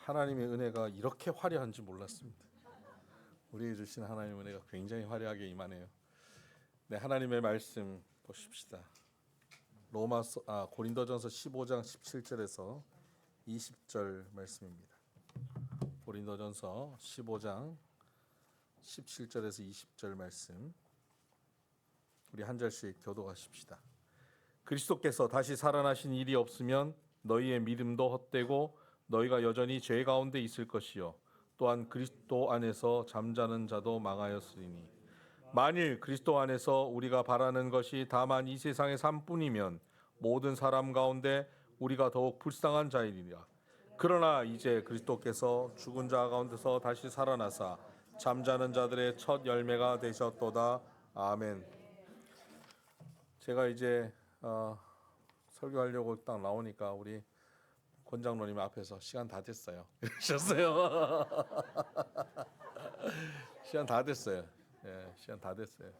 하나님의 은혜가 이렇게 화려한지 몰랐습니다. 우리에게 주신 하나님의 은혜가 굉장히 화려하게 임하네요. 네, 하나님의 말씀 보십시다. 고린도전서 15장 17절에서 20절 말씀입니다. 고린도전서 15장 17절에서 20절 말씀, 우리 한 절씩 교독하십시다. 그리스도께서 다시 살아나신 일이 없으면 너희의 믿음도 헛되고 너희가 여전히 죄 가운데 있을 것이요 또한 그리스도 안에서 잠자는 자도 망하였으리니 만일 그리스도 안에서 우리가 바라는 것이 다만 이 세상의 삶뿐이면 모든 사람 가운데 우리가 더욱 불쌍한 자이리라. 그러나 이제 그리스도께서 죽은 자 가운데서 다시 살아나사 잠자는 자들의 첫 열매가 되셨도다. 아멘. 제가 이제 설교하려고 딱 나오니까 우리 권장로님 앞에서 시간 다 됐어요 이러셨어요. 시간 다 됐어요. 예, 시간 다 됐어요.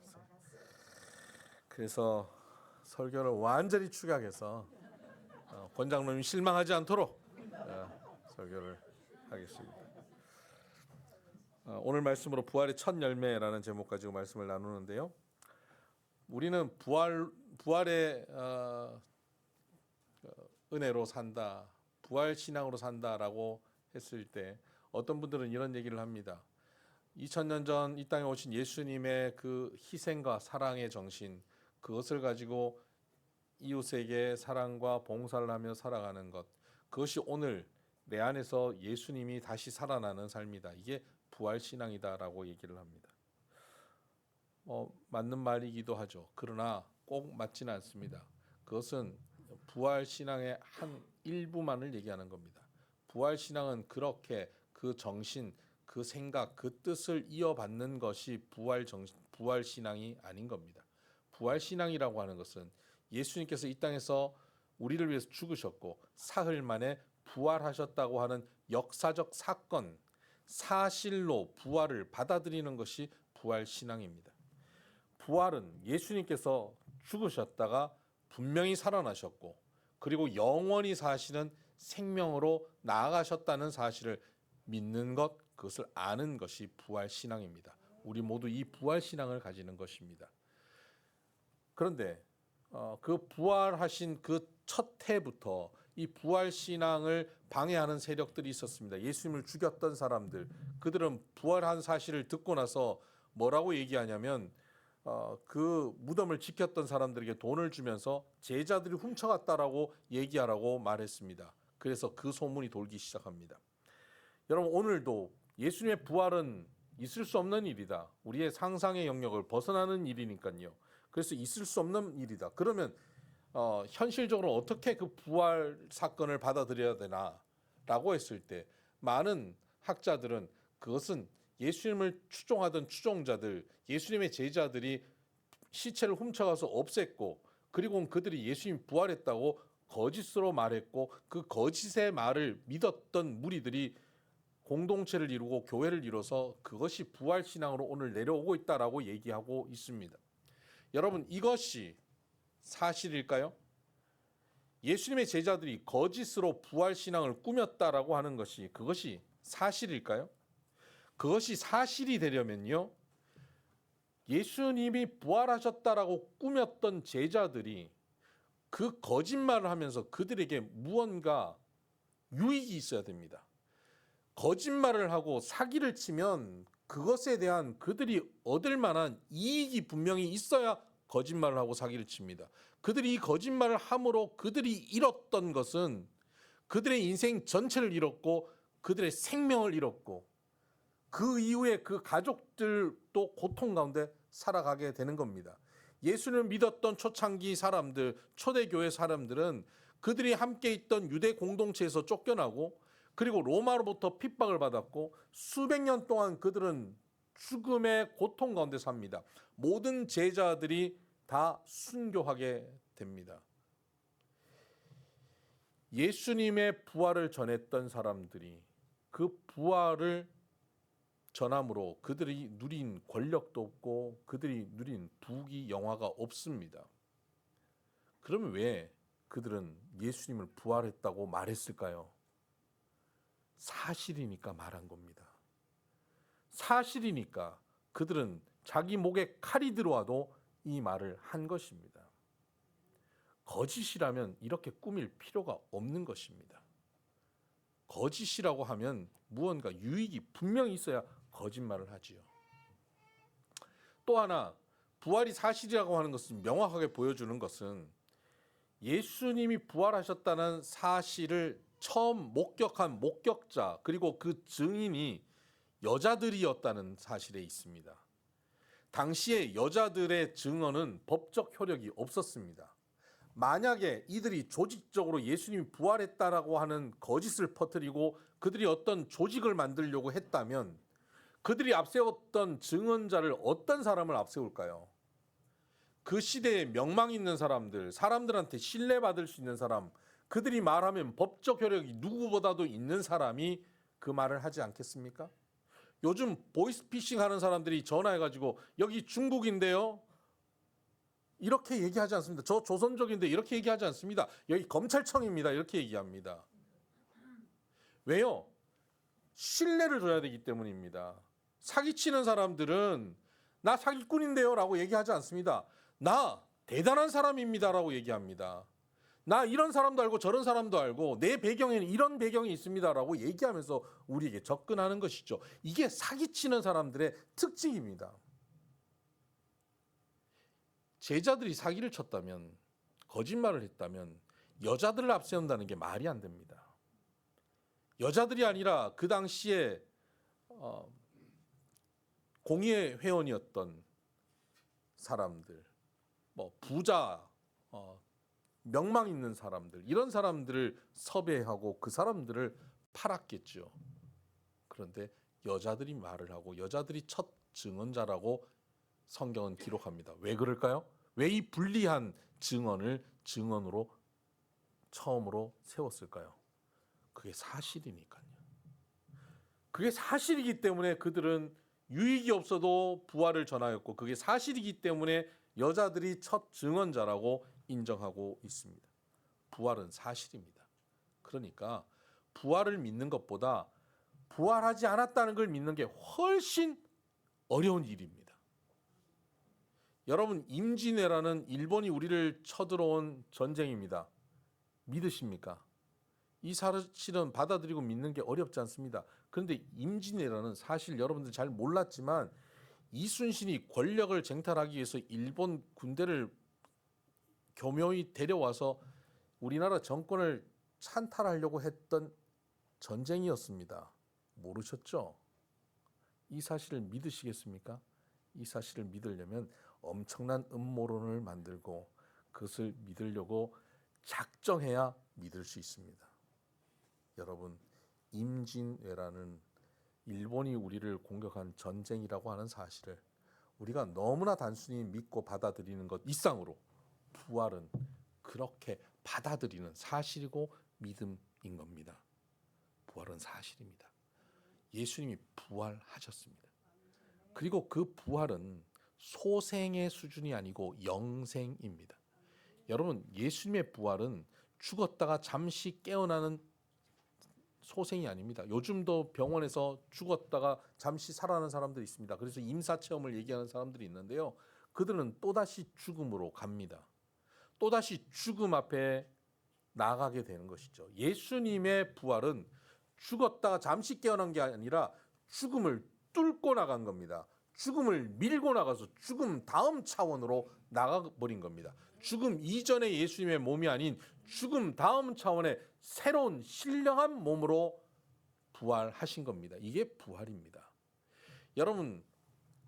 그래서 설교를 완전히 축약해서 권장로님 실망하지 않도록 설교를 하겠습니다. 오늘 말씀으로 부활의 첫 열매라는 제목 가지고 말씀을 나누는데요. 우리는 부활의 은혜로 산다, 부활 신앙으로 산다라고 했을 때 어떤 분들은 이런 얘기를 합니다. 2000년 전 이 땅에 오신 예수님의 그 희생과 사랑의 정신, 그것을 가지고 이웃에게 사랑과 봉사를 하며 살아가는 것, 그것이 오늘 내 안에서 예수님이 다시 살아나는 삶이다. 이게 부활 신앙이다라고 얘기를 합니다. 맞는 말이기도 하죠. 그러나 꼭 맞지는 않습니다. 그것은 부활 신앙의 한 일부만을 얘기하는 겁니다. 부활 신앙은 그렇게 그 정신, 그 생각, 그 뜻을 이어받는 것이 부활 신앙이 아닌 겁니다. 부활 신앙이라고 하는 것은 예수님께서 이 땅에서 우리를 위해서 죽으셨고 사흘 만에 부활하셨다고 하는 역사적 사건, 사실로 부활을 받아들이는 것이 부활 신앙입니다. 부활은 예수님께서 죽으셨다가 분명히 살아나셨고 그리고 영원히 사시는 생명으로 나아가셨다는 사실을 믿는 것, 그것을 아는 것이 부활 신앙입니다. 우리 모두 이 부활 신앙을 가지는 것입니다. 그런데 그 부활하신 그 첫 해부터 이 부활 신앙을 방해하는 세력들이 있었습니다. 예수님을 죽였던 사람들, 그들은 부활한 사실을 듣고 나서 뭐라고 얘기하냐면 그 무덤을 지켰던 사람들에게 돈을 주면서 제자들이 훔쳐갔다라고 얘기하라고 말했습니다. 그래서 그 소문이 돌기 시작합니다. 여러분, 오늘도 예수님의 부활은 있을 수 없는 일이다. 우리의 상상의 영역을 벗어나는 일이니까요. 그래서 있을 수 없는 일이다. 그러면 현실적으로 어떻게 그 부활 사건을 받아들여야 되나라고 했을 때 많은 학자들은 그것은 예수님을 추종하던 추종자들, 예수님의 제자들이 시체를 훔쳐가서 없앴고 그리고 그들이 예수님 부활했다고 거짓으로 말했고 그 거짓의 말을 믿었던 무리들이 공동체를 이루고 교회를 이뤄서 그것이 부활 신앙으로 오늘 내려오고 있다라고 얘기하고 있습니다. 여러분, 이것이 사실일까요? 예수님의 제자들이 거짓으로 부활 신앙을 꾸몄다라고 하는 것이 그것이 사실일까요? 그것이 사실이 되려면요, 예수님이 부활하셨다라고 꾸몄던 제자들이 그 거짓말을 하면서 그들에게 무언가 유익이 있어야 됩니다. 거짓말을 하고 사기를 치면 그것에 대한 그들이 얻을 만한 이익이 분명히 있어야 거짓말을 하고 사기를 칩니다. 그들이 이 거짓말을 함으로 그들이 잃었던 것은 그들의 인생 전체를 잃었고 그들의 생명을 잃었고 그 이후에 그 가족들도 고통 가운데 살아가게 되는 겁니다. 예수를 믿었던 초창기 사람들, 초대교회 사람들은 그들이 함께 있던 유대 공동체에서 쫓겨나고 그리고 로마로부터 핍박을 받았고 수백 년 동안 그들은 죽음의 고통 가운데 삽니다. 모든 제자들이 다 순교하게 됩니다. 예수님의 부활을 전했던 사람들이 그 부활을 전함으로 그들이 누린 권력도 없고 그들이 누린 부귀 영화가 없습니다. 그러면 왜 그들은 예수님을 부활했다고 말했을까요? 사실이니까 말한 겁니다. 사실이니까 그들은 자기 목에 칼이 들어와도 이 말을 한 것입니다. 거짓이라면 이렇게 꾸밀 필요가 없는 것입니다. 거짓이라고 하면 무언가 유익이 분명히 있어야 거짓말을 하지요. 또 하나, 부활이 사실이라고 하는 것은 명확하게 보여주는 것은 예수님이 부활하셨다는 사실을 처음 목격한 목격자 그리고 그 증인이 여자들이었다는 사실에 있습니다. 당시에 여자들의 증언은 법적 효력이 없었습니다. 만약에 이들이 조직적으로 예수님이 부활했다라고 하는 거짓을 퍼뜨리고 그들이 어떤 조직을 만들려고 했다면 그들이 앞세웠던 증언자를 어떤 사람을 앞세울까요? 그 시대에 명망 있는 사람들, 사람들한테 신뢰받을 수 있는 사람, 그들이 말하면 법적 효력이 누구보다도 있는 사람이 그 말을 하지 않겠습니까? 요즘 보이스피싱 하는 사람들이 전화해가지고 여기 중국인데요? 이렇게 얘기하지 않습니다. 저 조선족인데 이렇게 얘기하지 않습니다. 여기 검찰청입니다. 이렇게 얘기합니다. 왜요? 신뢰를 줘야 되기 때문입니다. 사기치는 사람들은 나 사기꾼인데요 라고 얘기하지 않습니다. 나 대단한 사람입니다 라고 얘기합니다. 나 이런 사람도 알고 저런 사람도 알고 내 배경에는 이런 배경이 있습니다 라고 얘기하면서 우리에게 접근하는 것이죠. 이게 사기치는 사람들의 특징입니다. 제자들이 사기를 쳤다면, 거짓말을 했다면 여자들을 앞세운다는 게 말이 안 됩니다. 여자들이 아니라 그 당시에 공예 회원이었던 사람들, 부자, 명망 있는 사람들, 이런 사람들을 섭외하고 그 사람들을 팔았겠죠. 그런데 여자들이 말을 하고 여자들이 첫 증언자라고 성경은 기록합니다. 왜 그럴까요? 왜 이 불리한 증언을 증언으로 처음으로 세웠을까요? 그게 사실이니까요. 그게 사실이기 때문에 그들은 유익이 없어도 부활을 전하였고 그게 사실이기 때문에 여자들이 첫 증언자라고 인정하고 있습니다. 부활은 사실입니다. 그러니까 부활을 믿는 것보다 부활하지 않았다는 걸 믿는 게 훨씬 어려운 일입니다. 여러분, 임진왜란은 일본이 우리를 쳐들어온 전쟁입니다. 믿으십니까? 이 사실은 받아들이고 믿는 게 어렵지 않습니다. 그런데 임진왜란은 사실 여러분들 잘 몰랐지만 이순신이 권력을 쟁탈하기 위해서 일본 군대를 교묘히 데려와서 우리나라 정권을 찬탈하려고 했던 전쟁이었습니다. 모르셨죠? 이 사실을 믿으시겠습니까? 이 사실을 믿으려면 엄청난 음모론을 만들고 그것을 믿으려고 작정해야 믿을 수 있습니다. 여러분, 임진왜란은 일본이 우리를 공격한 전쟁이라고 하는 사실을 우리가 너무나 단순히 믿고 받아들이는 것 이상으로 부활은 그렇게 받아들이는 사실이고 믿음인 겁니다. 부활은 사실입니다. 예수님이 부활하셨습니다. 그리고 그 부활은 소생의 수준이 아니고 영생입니다. 여러분, 예수님의 부활은 죽었다가 잠시 깨어나는 소생이 아닙니다. 요즘도 병원에서 죽었다가 잠시 살아나는 사람들이 있습니다. 그래서 임사체험을 얘기하는 사람들이 있는데요. 그들은 또다시 죽음으로 갑니다. 또다시 죽음 앞에 나가게 되는 것이죠. 예수님의 부활은 죽었다가 잠시 깨어난 게 아니라 죽음을 뚫고 나간 겁니다. 죽음을 밀고 나가서 죽음 다음 차원으로 나가버린 겁니다. 죽음 이전의 예수님의 몸이 아닌 죽음 다음 차원의 새로운 신령한 몸으로 부활하신 겁니다. 이게 부활입니다. 여러분,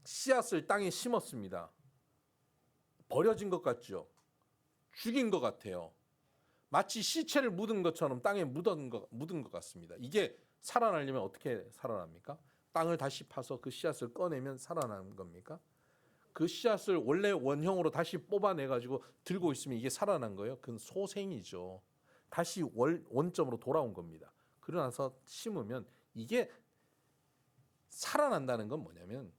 씨앗을 땅에 심었습니다. 버려진 것 같죠? 죽인 것 같아요. 마치 시체를 묻은 것처럼 땅에 묻은 것 같습니다. 이게 살아나려면 어떻게 살아납니까? 땅을 다시 파서 그 씨앗을 꺼내면 살아나는 겁니까? 그 씨앗을 원래 원형으로 다시 뽑아내가지고 들고 있으면 이게 살아난 거예요? 그건 소생이죠. 다시 원점으로 돌아온 겁니다. 그러고 나서 심으면 이게 살아난다는 건 뭐냐면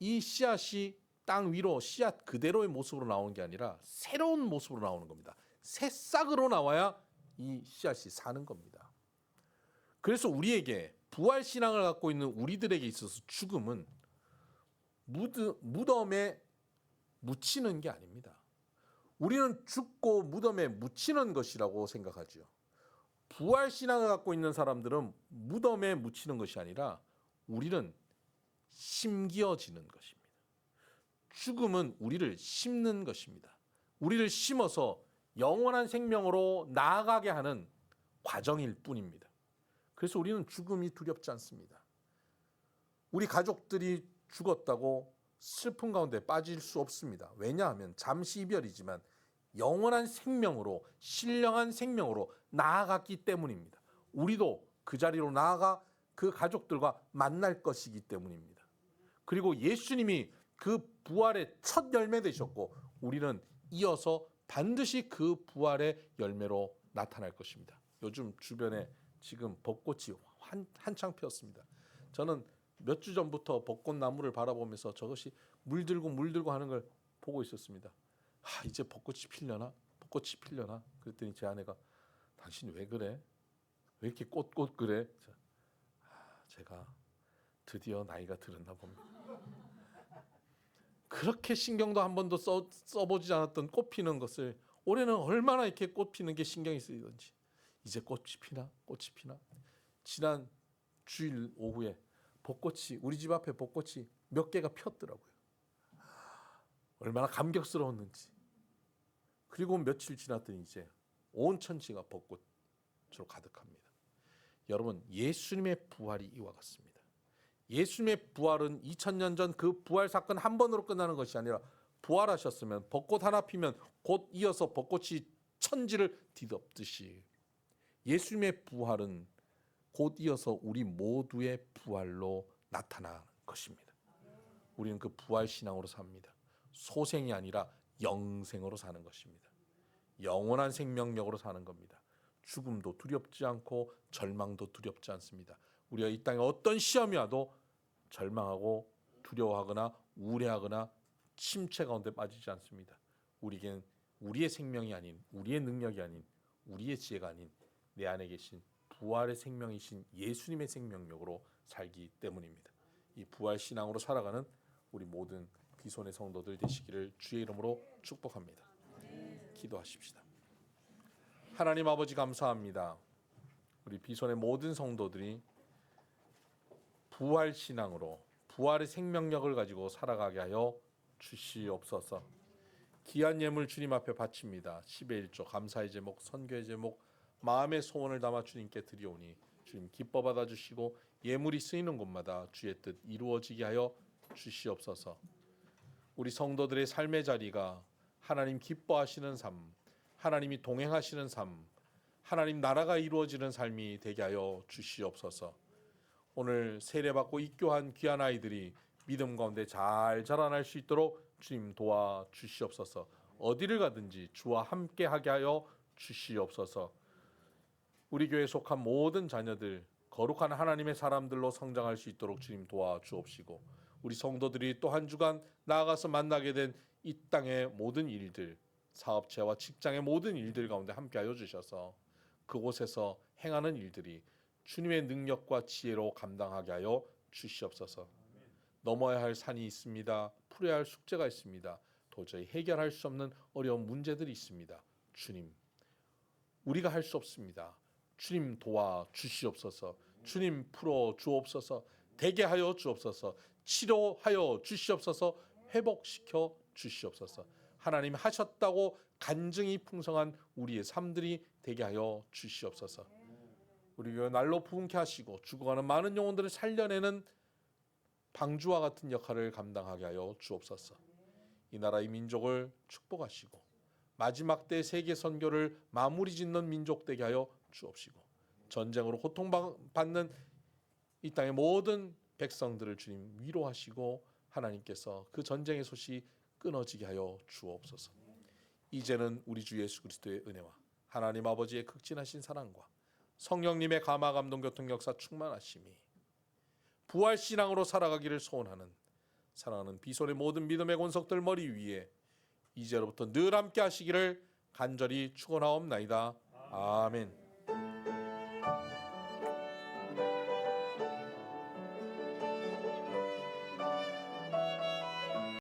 이 씨앗이 땅 위로 씨앗 그대로의 모습으로 나오는 게 아니라 새로운 모습으로 나오는 겁니다. 새싹으로 나와야 이 씨앗이 사는 겁니다. 그래서 우리에게 부활 신앙을 갖고 있는 우리들에게 있어서 죽음은 무덤에 묻히는 게 아닙니다. 우리는 죽고 무덤에 묻히는 것이라고 생각하죠. 부활 신앙을 갖고 있는 사람들은 무덤에 묻히는 것이 아니라 우리는 심기어지는 것입니다. 죽음은 우리를 심는 것입니다. 우리를 심어서 영원한 생명으로 나아가게 하는 과정일 뿐입니다. 그래서 우리는 죽음이 두렵지 않습니다. 우리 가족들이 죽었다고 슬픔 가운데 빠질 수 없습니다. 왜냐하면 잠시 이별이지만 영원한 생명으로, 신령한 생명으로 나아갔기 때문입니다. 우리도 그 자리로 나아가 그 가족들과 만날 것이기 때문입니다. 그리고 예수님이 그 부활의 첫 열매 되셨고 우리는 이어서 반드시 그 부활의 열매로 나타날 것입니다. 요즘 주변에 지금 벚꽃이 한창 피었습니다. 저는 몇 주 전부터 벚꽃 나무를 바라보면서 저것이 물들고 하는 걸 보고 있었습니다. 이제 벚꽃이 피려나? 그랬더니 제 아내가 당신 왜 그래? 왜 이렇게 꽃 그래? 제가 드디어 나이가 들었나 봅니다. 그렇게 신경도 한 번도 써보지 않았던 꽃 피는 것을 올해는 얼마나 이렇게 꽃 피는 게 신경이 쓰이던지 이제 꽃이 피나? 지난 주일 오후에 우리 집 앞에 벚꽃이 몇 개가 폈더라고요. 얼마나 감격스러웠는지. 그리고 며칠 지났더니 이제 온 천지가 벚꽃으로 가득합니다. 여러분, 예수님의 부활이 이와 같습니다. 예수님의 부활은 2000년 전 그 부활 사건 한 번으로 끝나는 것이 아니라 부활하셨으면 벚꽃 하나 피면 곧 이어서 벚꽃이 천지를 뒤덮듯이 예수님의 부활은 곧 이어서 우리 모두의 부활로 나타나는 것입니다. 우리는 그 부활 신앙으로 삽니다. 소생이 아니라 영생으로 사는 것입니다. 영원한 생명력으로 사는 겁니다. 죽음도 두렵지 않고 절망도 두렵지 않습니다. 우리가 이 땅에 어떤 시험이 와도 절망하고 두려워하거나 우울해하거나 침체 가운데 빠지지 않습니다. 우리에겐 우리의 생명이 아닌, 우리의 능력이 아닌, 우리의 지혜가 아닌 내 안에 계신 부활의 생명이신 예수님의 생명력으로 살기 때문입니다. 이 부활 신앙으로 살아가는 우리 모든 비손의 성도들 되시기를 주의 이름으로 축복합니다. 기도하십시다. 하나님 아버지 감사합니다. 우리 비손의 모든 성도들이 부활 신앙으로 부활의 생명력을 가지고 살아가게 하여 주시옵소서. 귀한 예물 주님 앞에 바칩니다. 10의 1조 감사의 제목, 선교의 제목, 마음의 소원을 담아 주님께 드리오니 주님 기뻐 받아주시고 예물이 쓰이는 곳마다 주의 뜻 이루어지게 하여 주시옵소서. 우리 성도들의 삶의 자리가 하나님 기뻐하시는 삶, 하나님이 동행하시는 삶, 하나님 나라가 이루어지는 삶이 되게 하여 주시옵소서. 오늘 세례받고 입교한 귀한 아이들이 믿음 가운데 잘 자라날 수 있도록 주님 도와주시옵소서. 어디를 가든지 주와 함께 하게 하여 주시옵소서. 우리 교회에 속한 모든 자녀들 거룩한 하나님의 사람들로 성장할 수 있도록 주님 도와주옵시고 우리 성도들이 또 한 주간 나아가서 만나게 된 이 땅의 모든 일들, 사업체와 직장의 모든 일들 가운데 함께하여 주셔서 그곳에서 행하는 일들이 주님의 능력과 지혜로 감당하게 하여 주시옵소서. 넘어야 할 산이 있습니다. 풀어야 할 숙제가 있습니다. 도저히 해결할 수 없는 어려운 문제들이 있습니다. 주님, 우리가 할 수 없습니다. 주님 도와주시옵소서. 주님 풀어 주옵소서. 되게 하여 주옵소서. 치료하여 주시옵소서. 회복시켜 주시옵소서. 하나님 하셨다고 간증이 풍성한 우리의 삶들이 되게 하여 주시옵소서. 우리 교회 날로 부흥케 하시고 죽어가는 많은 영혼들을 살려내는 방주와 같은 역할을 감당하게 하여 주옵소서. 이 나라의 민족을 축복하시고 마지막 때 세계 선교를 마무리 짓는 민족 되게 하여 주옵시고 전쟁으로 고통받는 이 땅의 모든 백성들을 주님 위로하시고 하나님께서 그 전쟁의 솥이 끊어지게 하여 주옵소서. 이제는 우리 주 예수 그리스도의 은혜와 하나님 아버지의 극진하신 사랑과 성령님의 감화 감동 교통 역사 충만하심이 부활 신앙으로 살아가기를 소원하는 사랑하는 비손의 모든 믿음의 권속들 머리 위에 이제로부터 늘 함께 하시기를 간절히 축원하옵나이다. 아멘.